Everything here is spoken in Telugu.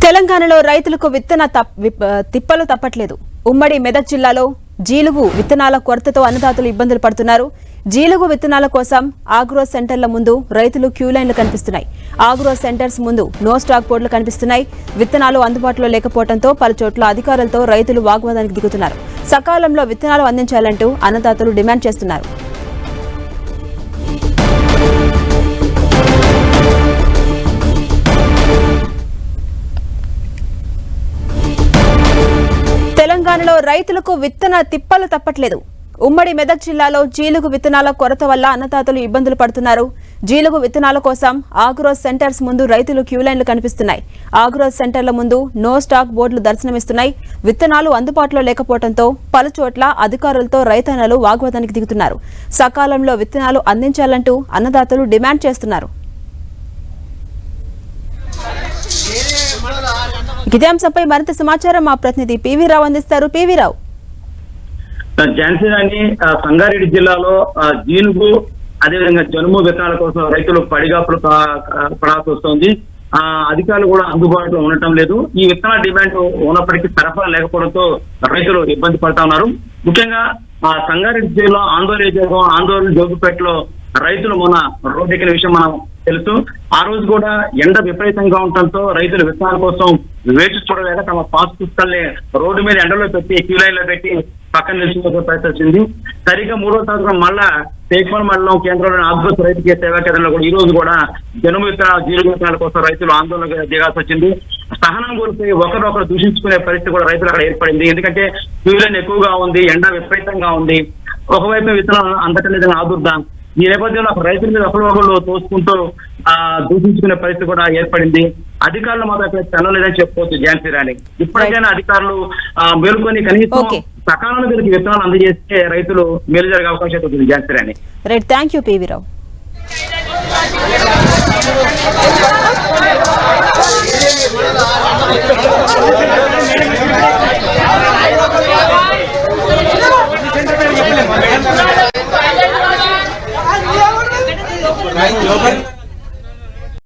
తెలంగాణలో రైతులకు విత్తన తిప్పలు తప్పట్లేదు. ఉమ్మడి మెదక్ జిల్లాలో జీలుగు విత్తనాల కొరతతో అన్నదాతలు ఇబ్బందులు పడుతున్నారు. జీలుగు విత్తనాల కోసం ఆగ్రో సెంటర్ల ముందు రైతులు క్యూ లైన్లు కనిపిస్తున్నాయి. ఆగ్రో సెంటర్స్ ముందు నో స్టాక్ బోర్డులు కనిపిస్తున్నాయి. విత్తనాలు అందుబాటులో లేకపోవడంతో పలుచోట్ల అధికారులతో రైతులు వాగ్వాదానికి దిగుతున్నారు. సకాలంలో విత్తనాలు అందించాలంటూ అన్నదాతలు డిమాండ్ చేస్తున్నారు. తెలంగాణలో రైతులకు విత్తన తిప్పలు తప్పట్లేదు. ఉమ్మడి మెదక్ జిల్లాలో జీలుగు విత్తనాల కొరత వల్ల అన్నదాతలు ఇబ్బందులు పడుతున్నారు. జీలుగు విత్తనాల కోసం ఆగ్రో సెంటర్స్ ముందు రైతులు క్యూ లైన్లు కనిపిస్తున్నాయి. ఆగ్రో సెంటర్ల ముందు నో స్టాక్ బోర్డులు దర్శనమిస్తున్నాయి. విత్తనాలు అందుబాటులో లేకపోవడంతో పలుచోట్ల అధికారులతో రైతన్నలు వాగ్వాదానికి దిగుతున్నారు. సకాలంలో విత్తనాలు అందించాలంటూ అన్నదాతలు డిమాండ్ చేస్తున్నారు. ఇదే అంశంపై మరింత సమాచారం మా ప్రతినిధి పివి రావు అందిస్తారు. పివి రావు, ఝాన్సీ రాణి సంగారెడ్డి జిల్లాలో జీనుగు అదేవిధంగా జనుము విత్తనాల కోసం రైతులు పడిగాపులు పడాల్సి వస్తుంది. అధికారులు కూడా అందుబాటులో ఉండటం లేదు. ఈ విత్తనాల డిమాండ్ ఉన్నప్పటికీ సరఫరా లేకపోవడంతో రైతులు ఇబ్బంది పడతా ఉన్నారు. ముఖ్యంగా సంగారెడ్డి జిల్లా ఆందోళన జోగిపేటలో రైతులు మొన్న రోడ్డెక్కిన విషయం మనం తెలుసు. ఆ రోజు కూడా ఎండ విపరీతంగా ఉండటంతో రైతులు విత్తనాల కోసం వేచి చూడలేక తమ పాస్ పుస్తకాల్ని రోడ్డు మీద ఎండలో పెట్టి క్యూ లైన్ లో పెట్టి పక్కన నిలిచిపోయే పరిస్థితి వచ్చింది. సరిగ్గా 3వ తారీఖున మళ్ళా టేక్మల్ మండలం కేంద్రంలోని ఆగ్రోస్ రైతు సేవా కేంద్రంలో కూడా ఈ రోజు కూడా జనుము జీలుగు విత్తనాల కోసం రైతులు ఆందోళన దిగాల్సి వచ్చింది. సహనం కోల్పోయి ఒకరినొకరు దూషించుకునే పరిస్థితి కూడా రైతులు అక్కడ ఏర్పడింది. ఎందుకంటే క్యూ లైన్ ఎక్కువగా ఉంది, ఎండ విపరీతంగా ఉంది. ఒకవైపు విత్తనాలు అందటం ఆదుర్దాం. ఈ నేపథ్యంలో రైతుల మీద ఒకరు తోసుకుంటూ దూషించుకునే పరిస్థితి కూడా ఏర్పడింది. అధికారులు మాత్రం అక్కడ తెల్లలేదని చెప్పుకోవచ్చు. ఝాన్సీ రాణి, ఇప్పటికైనా అధికారులు మేలుకొని కనీసం సకాలంలో వీరికి విత్తనాలు అందజేస్తే రైతులు మేలు జరిగే అవకాశం ఉంటుంది. Jhansi Rani, right, thank you PV Rao. Right,